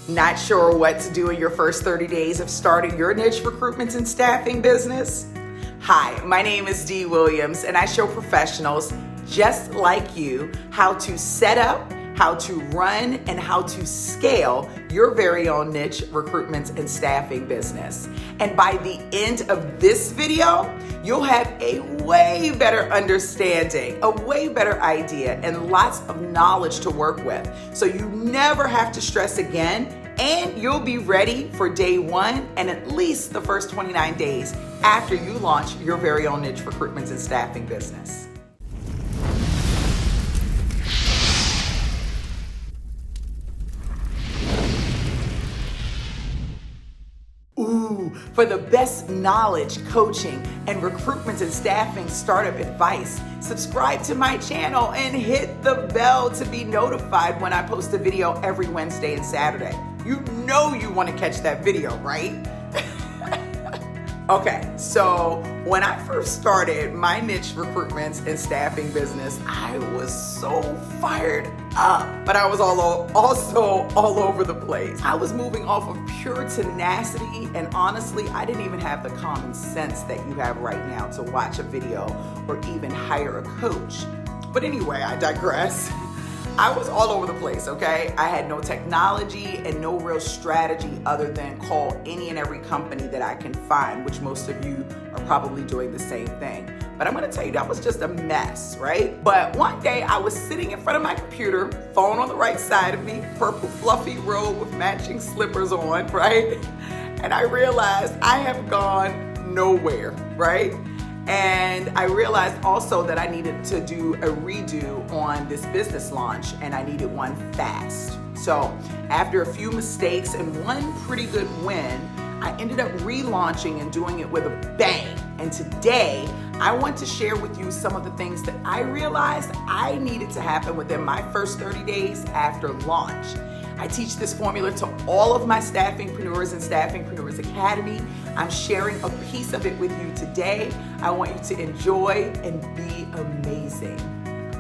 Not sure what to do in your first 30 days of starting your niche recruitment and staffing business? Hi, my name is Dee Williams, and I show professionals just like you how to set up, how to run, and how to scale your very own niche recruitment and staffing business. And by the end of this video, you'll have a way better understanding, a way better idea, and lots of knowledge to work with. So you never have to stress again, and you'll be ready for day one and at least the first 29 days after you launch your very own niche recruitment and staffing business. For the best knowledge, coaching, and recruitment and staffing startup advice, subscribe to my channel and hit the bell to be notified when I post a video every Wednesday and Saturday. You know you want to catch that video, right? Okay, so when I first started my niche recruitment and staffing business, I was so fired up, but I was also all over the place. I was moving off of pure tenacity, and honestly, I didn't even have the common sense that you have right now to watch a video or even hire a coach. But anyway, I digress. I was all over the place, okay? I had no technology and no real strategy other than call any and every company that I can find, which most of you are probably doing the same thing. But I'm gonna tell you, that was just a mess, right? But one day I was sitting in front of my computer, phone on the right side of me, purple fluffy robe with matching slippers on, right? And I realized I have gone nowhere, right? And I realized also that I needed to do a redo on this business launch, and I needed one fast. So after a few mistakes and one pretty good win, I ended up relaunching and doing it with a bang. And today, I want to share with you some of the things that I realized I needed to happen within my first 30 days after launch. I teach this formula to all of my Staffingpreneurs and Staffingpreneurs Academy. I'm sharing a piece of it with you today. I want you to enjoy and be amazing.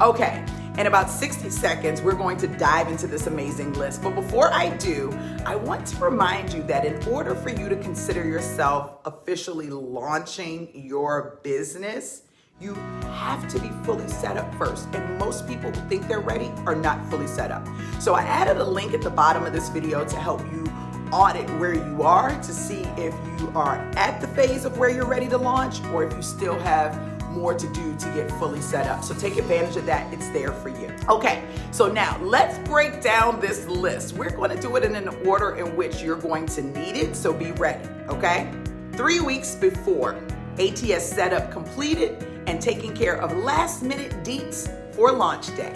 Okay, in about 60 seconds, we're going to dive into this amazing list. But before I do, I want to remind you that in order for you to consider yourself officially launching your business, you have to be fully set up first. And most people who think they're ready are not fully set up. So I added a link at the bottom of this video to help you audit where you are to see if you are at the phase of where you're ready to launch or if you still have more to do to get fully set up. So take advantage of that. It's there for you. Okay, so now let's break down this list. We're going to do it in an order in which you're going to need it. So be ready, okay? 3 weeks before, ATS setup completed and taking care of last minute deets for launch day.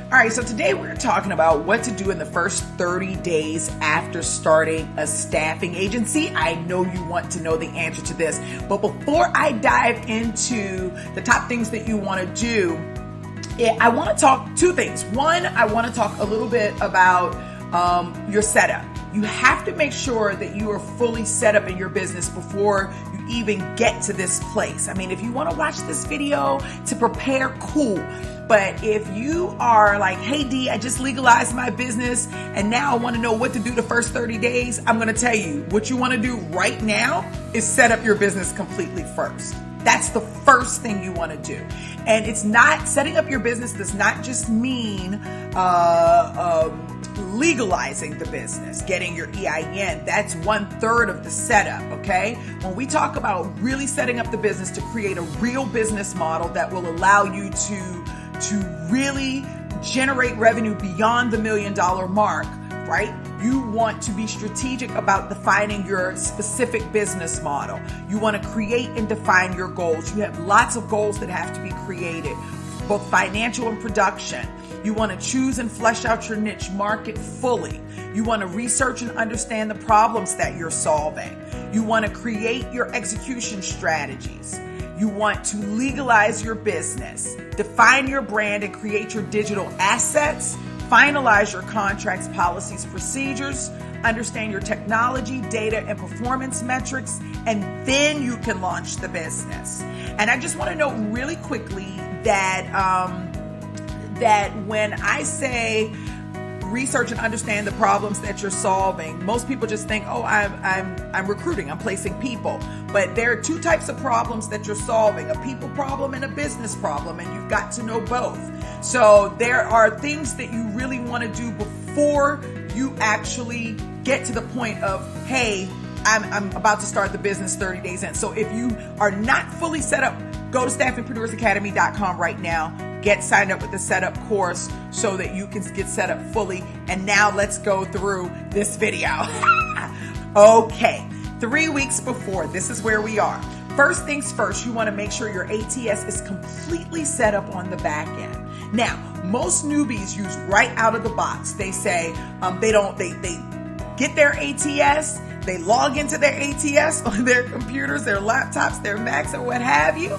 All right, so today we're talking about what to do in the first 30 days after starting a staffing agency. I know you want to know the answer to this, but before I dive into the top things that you want to do, I want to talk two things. One, I want to talk a little bit about your setup. You have to make sure that you are fully set up in your business before you even get to this place. I mean, if you want to watch this video to prepare, cool. But if you are like, hey Dee, I just legalized my business and now I want to know what to do the first 30 days, I'm going to tell you what you want to do right now is set up your business completely first. That's the first thing you want to do. And it's not, setting up your business does not just mean legalizing the business, getting your EIN. That's 1/3 of the setup, okay? When we talk about really setting up the business to create a real business model that will allow you to really generate revenue beyond the $1 million mark, right? You want to be strategic about defining your specific business model. You want to create and define your goals. You have lots of goals that have to be created, both financial and production. You want to choose and flesh out your niche market fully. You want to research and understand the problems that you're solving. You want to create your execution strategies. You want to legalize your business, define your brand and create your digital assets, finalize your contracts, policies, procedures, understand your technology, data, and performance metrics, and then you can launch the business. And I just want to note really quickly that that when I say research and understand the problems that you're solving. Most people just think, oh, I'm recruiting, I'm placing people. But there are two types of problems that you're solving, a people problem and a business problem, and you've got to know both. So there are things that you really want to do before you actually get to the point of, hey, I'm about to start the business 30 days in. So if you are not fully set up, go to staffingpreneursacademy.com right now. Get signed up with the setup course so that you can get set up fully. And now let's go through this video. Okay, 3 weeks before, this is where we are. First things first, you want to make sure your ATS is completely set up on the back end. Now, most newbies use right out of the box. They say they get their ATS, they log into their ATS on their computers, their laptops, their Macs, or what have you.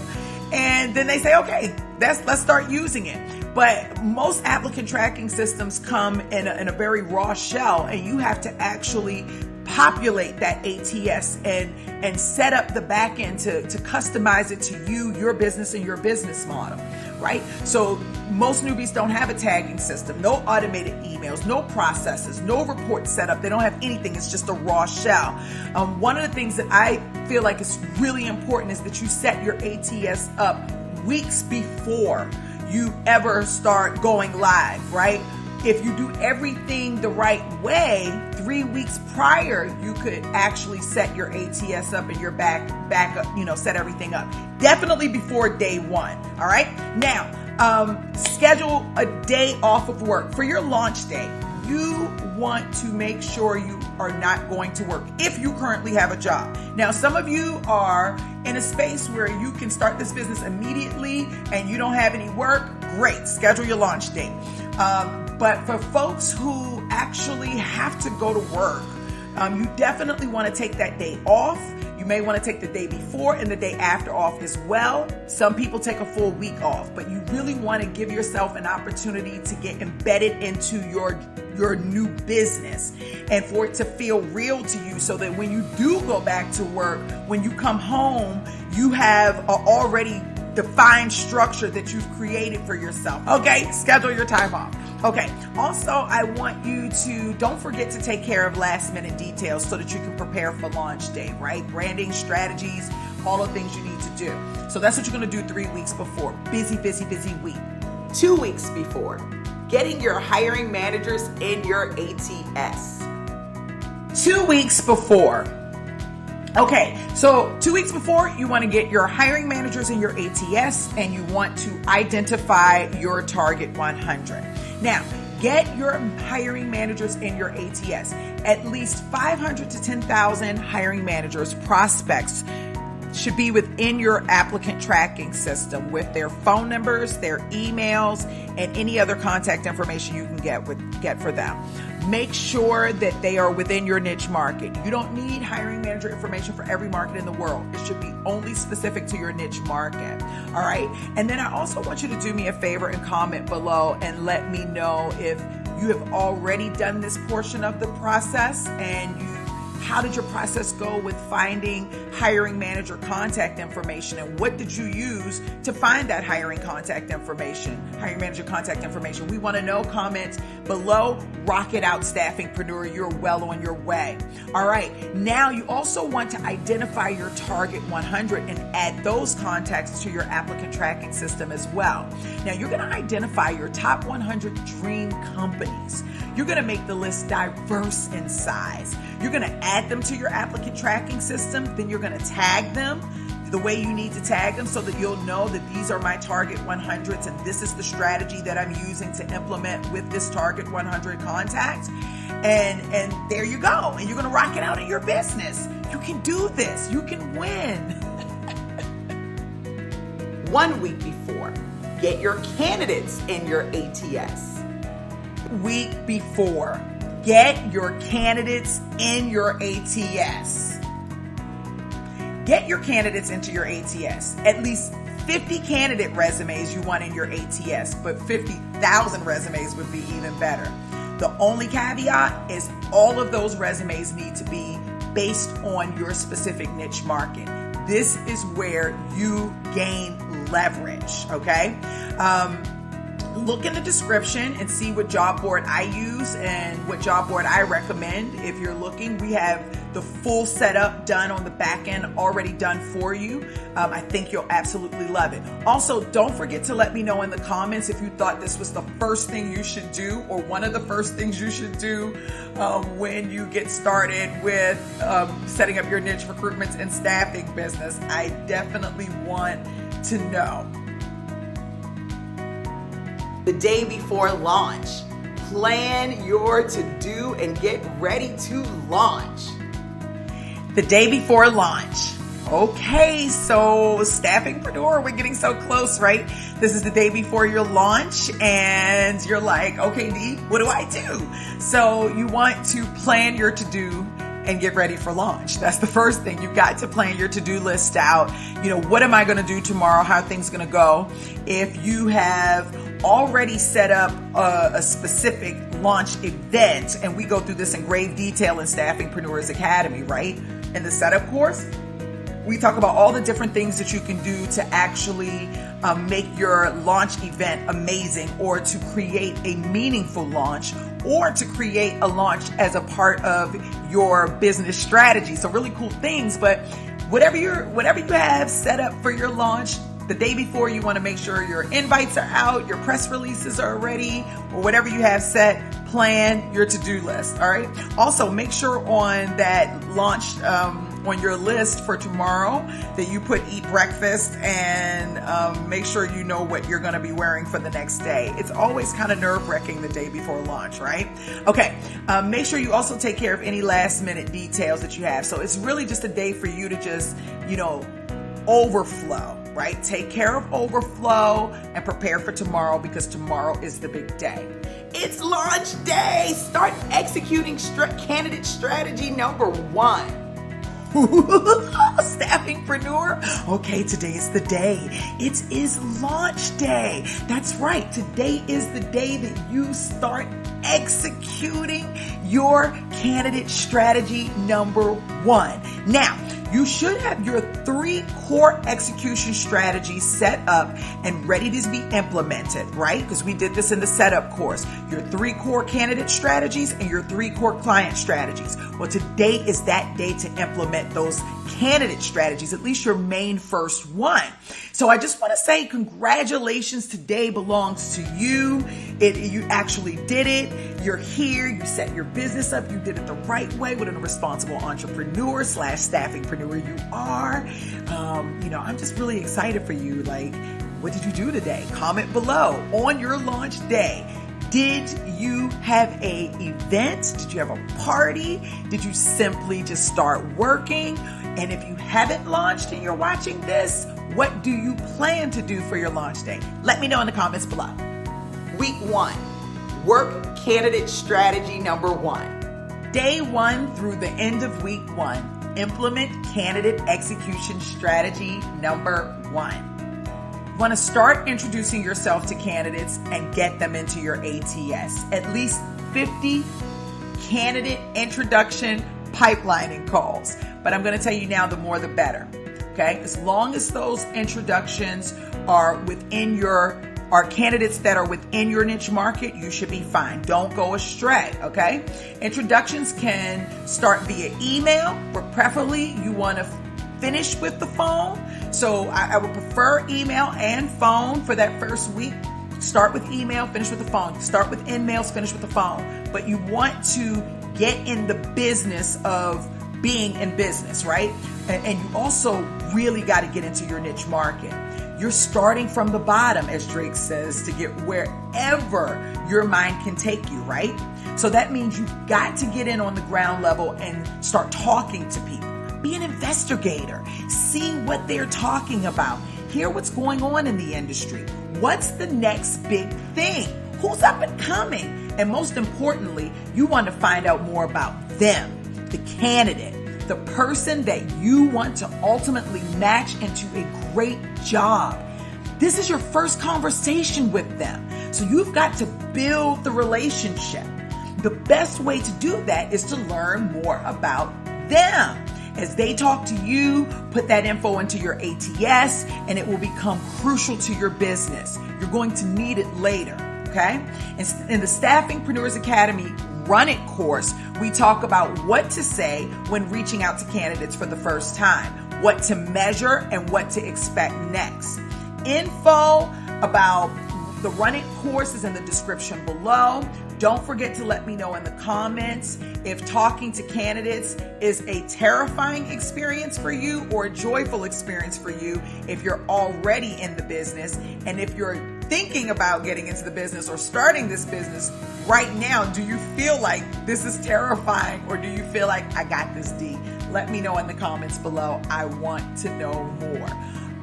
And then they say, okay, let's start using it. But most applicant tracking systems come in a very raw shell, and you have to actually populate that ATS and set up the back end to customize it to you, your business, and your business model, right? So most newbies don't have a tagging system, no automated emails, no processes, no reports set up. They don't have anything. It's just a raw shell. One of the things that I feel like is really important is that you set your ATS up weeks before you ever start going live, right? If you do everything the right way, 3 weeks prior, you could actually set your ATS up and your back up, set everything up. Definitely before day one. All right. Now, schedule a day off of work for your launch day. You want to make sure you are not going to work if you currently have a job. Now, some of you are in a space where you can start this business immediately and you don't have any work. Great. Schedule your launch date. But for folks who actually have to go to work, you definitely want to take that day off. You may want to take the day before and the day after off as well. Some people take a full week off, but you really want to give yourself an opportunity to get embedded into your new business and for it to feel real to you, so that when you do go back to work, when you come home, you have a already defined structure that you've created for yourself. Okay, schedule your time off. Okay, also I want you to, don't forget to take care of last minute details so that you can prepare for launch day, right? Branding, strategies, all the things you need to do. So that's what you're going to do 3 weeks before. Busy week. 2 weeks before, getting your hiring managers in your ATS. 2 weeks before. Okay, so 2 weeks before, you want to get your hiring managers in your ATS and you want to identify your target 100. Now, get your hiring managers in your ATS. At least 500 to 10,000 hiring managers, prospects, should be within your applicant tracking system with their phone numbers, their emails, and any other contact information you can get for them. Make sure that they are within your niche market. You don't need hiring manager information for every market in the world. It should be only specific to your niche market. All right. And then I also want you to do me a favor and comment below and let me know if you have already done this portion of the process, and how did your process go with finding hiring manager contact information, and what did you use to find that hiring manager contact information? We want to know. Comment below. Rock it out, Staffingpreneur. You're well on your way. All right. Now you also want to identify your target 100 and add those contacts to your applicant tracking system as well. Now you're going to identify your top 100 dream companies. You're going to make the list diverse in size. You're going to add them to your applicant tracking system. Then you're going to tag them the way you need to tag them so that you'll know that these are my target 100s and this is the strategy that I'm using to implement with this target 100 contact. And there you go. And you're going to rock it out in your business. You can do this. You can win. 1 week before, get your candidates in your ATS. Week before, get your candidates in your ATS. Get your candidates into your ATS. At least 50 candidate resumes you want in your ATS, but 50,000 resumes would be even better. The only caveat is all of those resumes need to be based on your specific niche market. This is where you gain leverage, okay? look in the description and see what job board I use and what job board I recommend. If you're looking, we have the full setup done on the back end, already done for you. I think you'll absolutely love it. Also, don't forget to let me know in the comments if you thought this was the first thing you should do or one of the first things you should do when you get started with setting up your niche recruitment and staffing business. I definitely want to know. The day before launch, plan your to-do and get ready to launch. The day before launch. Okay, so staffingpreneur, we're getting so close, right? This is the day before your launch and you're like, okay, Dee, what do I do? So you want to plan your to-do and get ready for launch. That's the first thing. You got to plan your to-do list out. You know, what am I going to do tomorrow? How are things going to go? If you have already set up a specific launch event, and we go through this in grave detail in Staffingpreneurs Academy, right? In the setup course, we talk about all the different things that you can do to actually make your launch event amazing, or to create a meaningful launch, or to create a launch as a part of your business strategy. So really cool things, but whatever you have set up for your launch, the day before, you want to make sure your invites are out, your press releases are ready, or whatever you have set, plan your to-do list, all right? Also, make sure on that launch, on your list for tomorrow, that you put eat breakfast, and make sure you know what you're going to be wearing for the next day. It's always kind of nerve-wracking the day before launch, right? Okay, make sure you also take care of any last-minute details that you have. So it's really just a day for you to just, overflow, right? Take care of overflow and prepare for tomorrow, because tomorrow is the big day. It's launch day. Start executing candidate strategy number 1. Staffingpreneur. Okay, today is the day. It is launch day. That's right. Today is the day that you start executing your candidate strategy number 1. Now, you should have your 3 core execution strategies set up and ready to be implemented, right? Because we did this in the setup course. Your 3 core candidate strategies and your 3 core client strategies. Well, today is that day to implement those candidate strategies, at least your main first one. So I just want to say congratulations. Today belongs to you. You actually did it. You're here. You set your business up. You did it the right way. What a responsible entrepreneur / staffingpreneur you are. I'm just really excited for you. Like, what did you do today? Comment below. On your launch day, did you have an event? Did you have a party? Did you simply just start working? And if you haven't launched and you're watching this, what do you plan to do for your launch day? Let me know in the comments below. Week 1, work candidate strategy number 1. Day 1 through the end of week 1. Implement candidate execution strategy number 1. You want to start introducing yourself to candidates and get them into your ATS. At least 50 candidate introduction pipelining calls. But I'm going to tell you now, the more the better. Okay? As long as those introductions are candidates that are within your niche market, you should be fine. Don't go astray, okay? Introductions can start via email, but preferably you want to finish with the phone. So I would prefer email and phone for that first week. Start with email, finish with the phone. Start with emails, finish with the phone. But you want to get in the business of being in business, right? And you also really got to get into your niche market. You're starting from the bottom, as Drake says, to get wherever your mind can take you, right? So that means you've got to get in on the ground level and start talking to people. Be an investigator. See what they're talking about. Hear what's going on in the industry. What's the next big thing? Who's up and coming? And most importantly, you want to find out more about them, the candidate, the person that you want to ultimately match into a great job. This is your first conversation with them. So you've got to build the relationship. The best way to do that is to learn more about them. As they talk to you, put that info into your ATS, and it will become crucial to your business. You're going to need it later. okay? In the Staffingpreneurs Academy Run It course, we talk about what to say when reaching out to candidates for the first time, what to measure, and what to expect next. Info about the Run It course is in the description below. Don't forget to let me know in the comments if talking to candidates is a terrifying experience for you or a joyful experience for you if you're already in the business. And if you're thinking about getting into the business or starting this business right now, do you feel like this is terrifying or do you feel like I got this, D? Let me know in the comments below. I want to know more.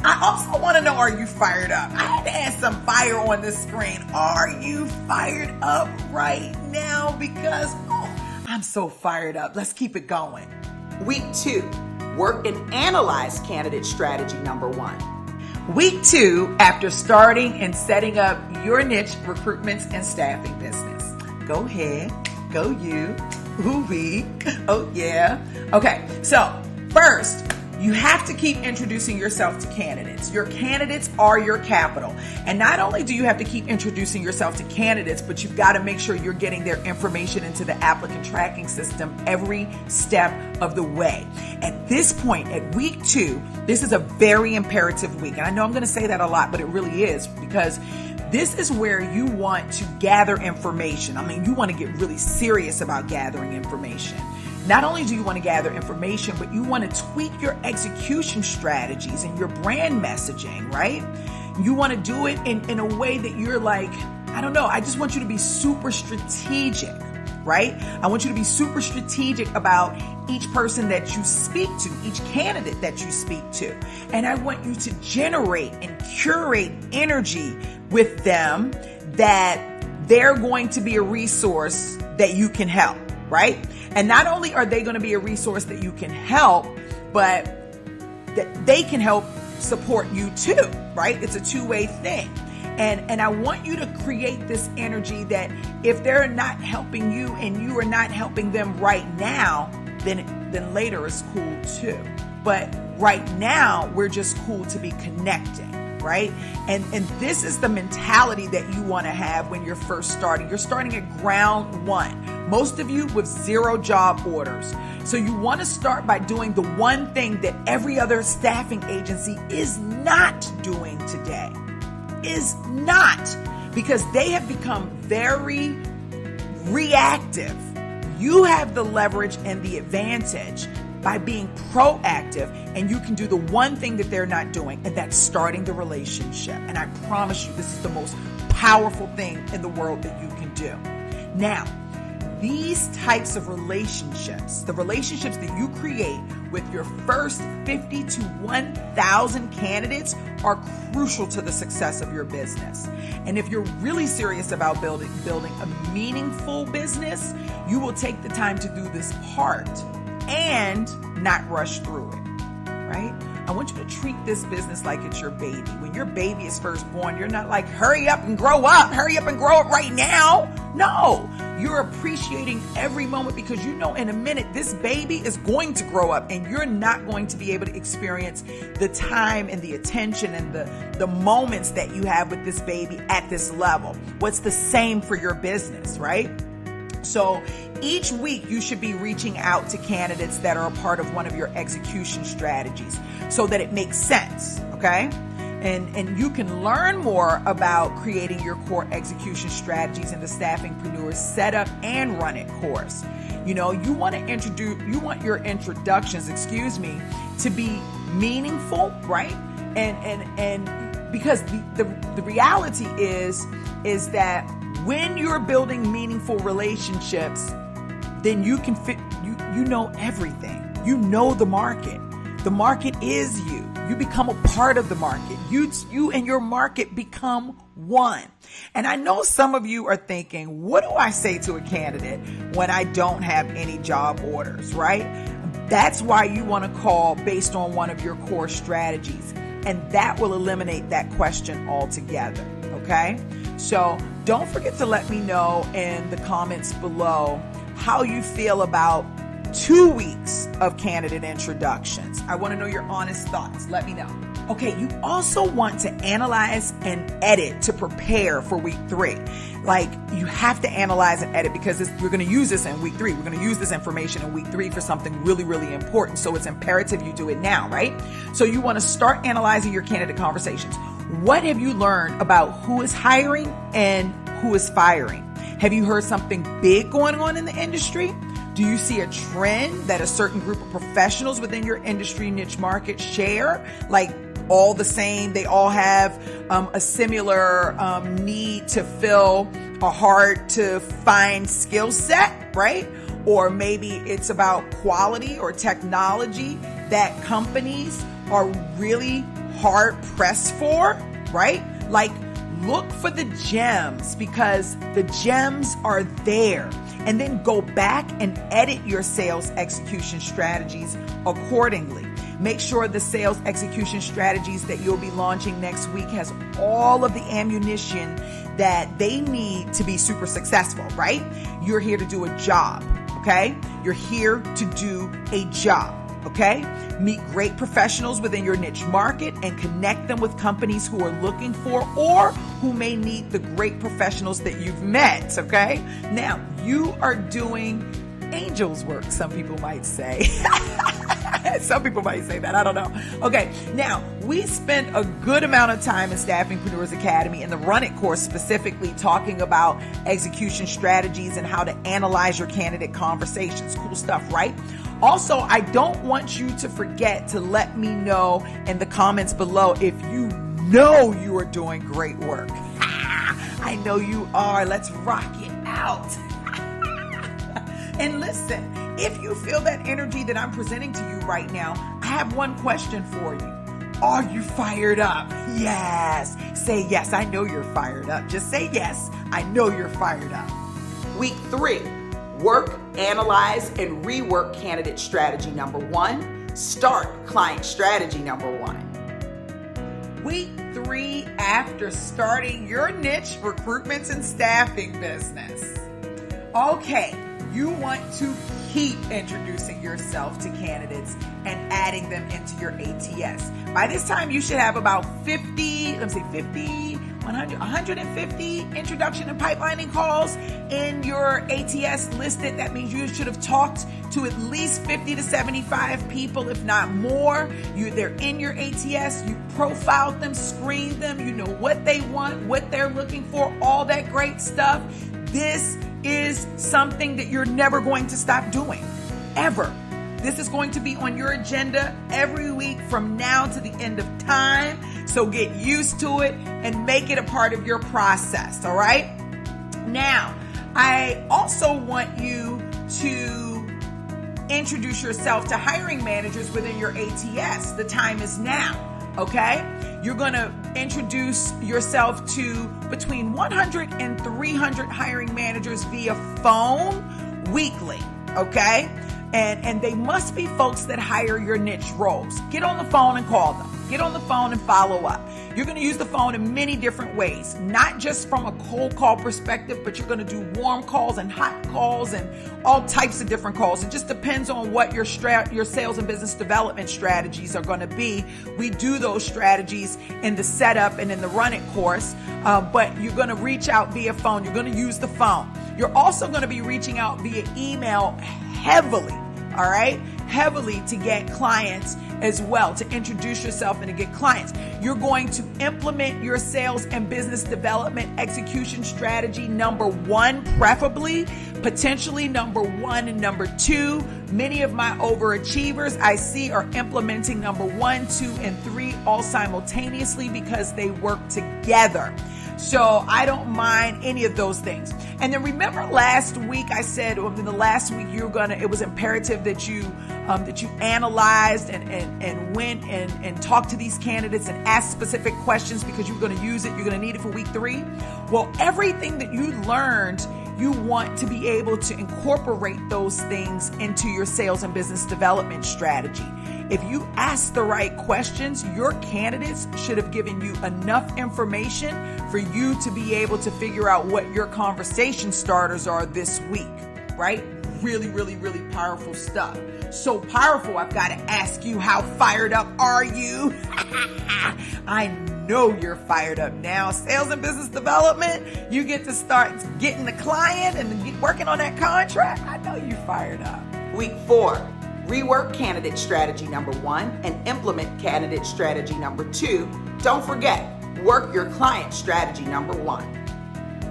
I also want to know, are you fired up? I had to add some fire on this screen. Are you fired up right now? Because I'm so fired up. Let's keep it going. Week 2, work and analyze candidate strategy number 1. Week 2, after starting and setting up your niche recruitment and staffing business. Go ahead. Go you. Ooh wee. Oh yeah. Okay, so first, you have to keep introducing yourself to candidates. Your candidates are your capital. And not only do you have to keep introducing yourself to candidates, but you've got to make sure you're getting their information into the applicant tracking system every step of the way. At this point, at week 2, this is a very imperative week. And I know I'm going to say that a lot, but it really is, because this is where you want to gather information. I mean, you want to get really serious about gathering information. Not only do you want to gather information, but you want to tweak your execution strategies and your brand messaging, right? You want to do it in a way that you're like, I don't know, I just want you to be super strategic, right? I want you to be super strategic about each person that you speak to, each candidate that you speak to. And I want you to generate and curate energy with them that they're going to be a resource that you can help, right? And not only are they going to be a resource that you can help, but that they can help support you too, right? It's a two-way thing. And I want you to create this energy that if they're not helping you and you are not helping them right now, then later is cool too. But right now, we're just cool to be connecting, right? And this is the mentality that you want to have when you're first starting. You're starting at ground one. Most of you with 0 job orders. So you want to start by doing the one thing that every other staffing agency is not doing today. Is not. Because they have become very reactive. You have the leverage and the advantage by being proactive, and you can do the one thing that they're not doing, and that's starting the relationship. And I promise you, this is the most powerful thing in the world that you can do. Now, these types of relationships, the relationships that you create with your first 50 to 1,000 candidates, are crucial to the success of your business. And if you're really serious about building a meaningful business, you will take the time to do this part and not rush through it, right? I want you to treat this business like it's your baby. When your baby is first born, you're not like, hurry up and grow up right now. No, you're appreciating every moment because you know in a minute this baby is going to grow up and you're not going to be able to experience the time and the attention and the moments that you have with this baby at this level. What's the same for your business, right? So each week you should be reaching out to candidates that are a part of one of your execution strategies so that it makes sense, okay? And you can learn more about creating your core execution strategies in the Staffingpreneurs Setup and Run It course. You know, you want your introductions, to be meaningful, right? And because the reality is that when you're building meaningful relationships, then you can you know everything. You know the market. The market is you. You become a part of the market. You and your market become one. And I know some of you are thinking, what do I say to a candidate when I don't have any job orders, right? That's why you want to call based on one of your core strategies. And that will eliminate that question altogether, okay? So don't forget to let me know in the comments below how you feel about 2 weeks of candidate introductions. I want to know your honest thoughts. Let me know. Okay, you also want to analyze and edit to prepare for week 3. Like, you have to analyze and edit because you're going to use this in week 3. We're going to use this information in week 3 for something really, really important. So it's imperative you do it now, right? So you want to start analyzing your candidate conversations. What have you learned about who is hiring and who is firing? Have you heard something big going on in the industry? Do you see a trend that a certain group of professionals within your industry niche market share? Like, all the same, they all have a similar need to fill a hard to find skill set, right? Or maybe it's about quality or technology that companies are really hard pressed for, right? Like, look for the gems because the gems are there. And then go back and edit your sales execution strategies accordingly. Make sure the sales execution strategies that you'll be launching next week has all of the ammunition that they need to be super successful, right? You're here to do a job, okay? You're here to do a job, okay? Meet great professionals within your niche market and connect them with companies who are looking for or who may need the great professionals that you've met, okay? Now, you are doing angel's work, some people might say. Some people might say that. I don't know. Okay. Now, we spent a good amount of time in Staffingpreneurs Academy in the Run It course specifically talking about execution strategies and how to analyze your candidate conversations. Cool stuff, right? Also, I don't want you to forget to let me know in the comments below if you know you are doing great work. I know you are. Let's rock it out. And listen, if you feel that energy that I'm presenting to you right now, I have one question for you. Are you fired up? Yes. Say yes. I know you're fired up. Just say yes. I know you're fired up. Week 3, work, analyze, and rework candidate strategy number 1. Start client strategy number 1. Week 3 after starting your niche recruitment and staffing business. Okay. You want to keep introducing yourself to candidates and adding them into your ATS. By this time, you should have about 150 introduction and pipelining calls in your ATS listed. That means you should have talked to at least 50 to 75 people, if not more. They're in your ATS. You profiled them, screened them. You know what they want, what they're looking for, all that great stuff. This is something that you're never going to stop doing, ever. This is going to be on your agenda every week from now to the end of time. So get used to it and make it a part of your process, all right? Now, I also want you to introduce yourself to hiring managers within your ATS. The time is now. Okay? You're going to introduce yourself to between 100 and 300 hiring managers via phone weekly. Okay? And they must be folks that hire your niche roles. Get on the phone and call them. Get on the phone and follow up. You're going to use the phone in many different ways, not just from a cold call perspective, but you're going to do warm calls and hot calls and all types of different calls. It just depends on what your sales and business development strategies are going to be. We do those strategies in the setup and in the Run It course, but you're going to reach out via phone. You're going to use the phone. You're also going to be reaching out via email heavily, all right? Heavily to get clients as well, to introduce yourself and to get clients. You're going to implement your sales and business development execution strategy number 1, preferably, potentially number 1 and number 2. Many of my overachievers I see are implementing number 1, 2, and 3 all simultaneously because they work together. So I don't mind any of those things. And then remember last week I said, in the last week it was imperative that you analyzed and went and talked to these candidates and asked specific questions because you were going to use it. You're going to need it for week 3. Well, everything that you learned, you want to be able to incorporate those things into your sales and business development strategy. If you ask the right questions, your candidates should have given you enough information for you to be able to figure out what your conversation starters are this week, right? really, really, really powerful stuff. So powerful, I've got to ask you, how fired up are you? I know you're fired up now. Sales and business development, you get to start getting the client and working on that contract. I know you're fired up. Week 4, rework candidate strategy number 1 and implement candidate strategy number 2. Don't forget, work your client strategy number 1.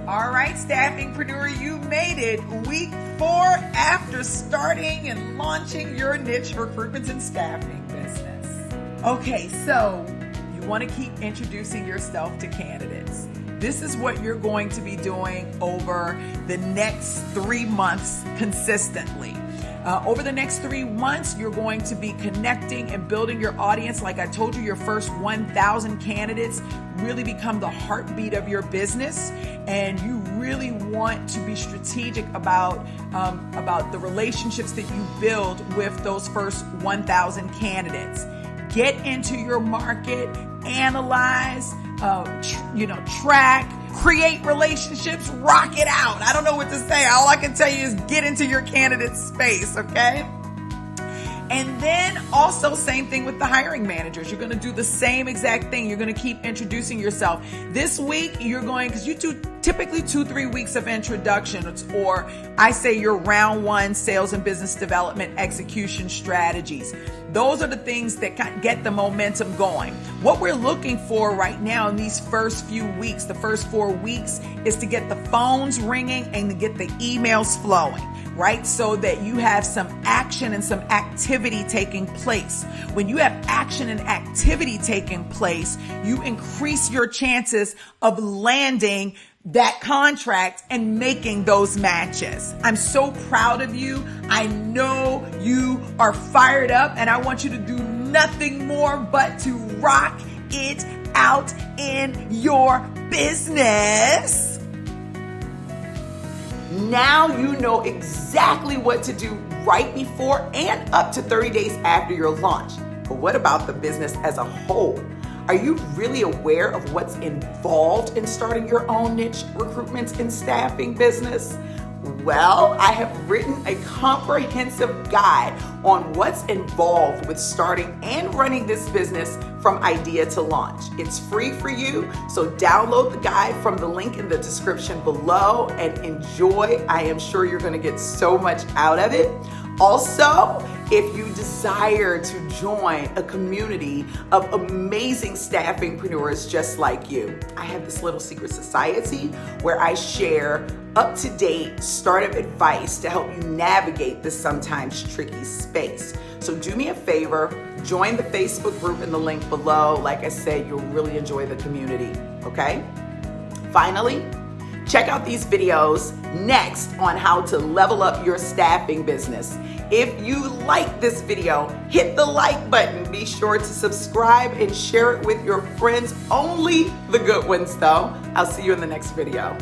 All right, staffingpreneur, you made it. Week 4 after starting and launching your niche recruitment and staffing business. Okay, so you want to keep introducing yourself to candidates. This is what you're going to be doing over the next 3 months consistently. Over the next 3 months, you're going to be connecting and building your audience. Like I told you, your first 1,000 candidates really become the heartbeat of your business. And you really want to be strategic about the relationships that you build with those first 1,000 candidates. Get into your market, analyze, track, create relationships, rock it out. I don't know what to say. All I can tell you is get into your candidate space, okay? And then also same thing with the hiring managers. You're going to do the same exact thing. You're going to keep introducing yourself. This week you're going, because you do typically 2-3 weeks of introductions, or I say your round 1 sales and business development execution strategies. Those are the things that get the momentum going. What we're looking for right now in these first few weeks, the first 4 weeks, is to get the phones ringing and to get the emails flowing, right? So that you have some action and some activity taking place. When you have action and activity taking place, you increase your chances of landing that contract and making those matches. I'm so proud of you. I know you are fired up, and I want you to do nothing more but to rock it out in your business. Now you know exactly what to do right before and up to 30 days after your launch. But what about the business as a whole? Are you really aware of what's involved in starting your own niche recruitment and staffing business? Well, I have written a comprehensive guide on what's involved with starting and running this business from idea to launch. It's free for you, so download the guide from the link in the description below and enjoy. I am sure you're going to get so much out of it. Also, if you desire to join a community of amazing staffingpreneurs just like you, I have this little secret society where I share up-to-date startup advice to help you navigate this sometimes tricky space. So do me a favor, join the Facebook group in the link below. Like I said, you'll really enjoy the community, okay? Finally, check out these videos next on how to level up your staffing business. If you like this video, hit the like button. Be sure to subscribe and share it with your friends. Only the good ones, though. I'll see you in the next video.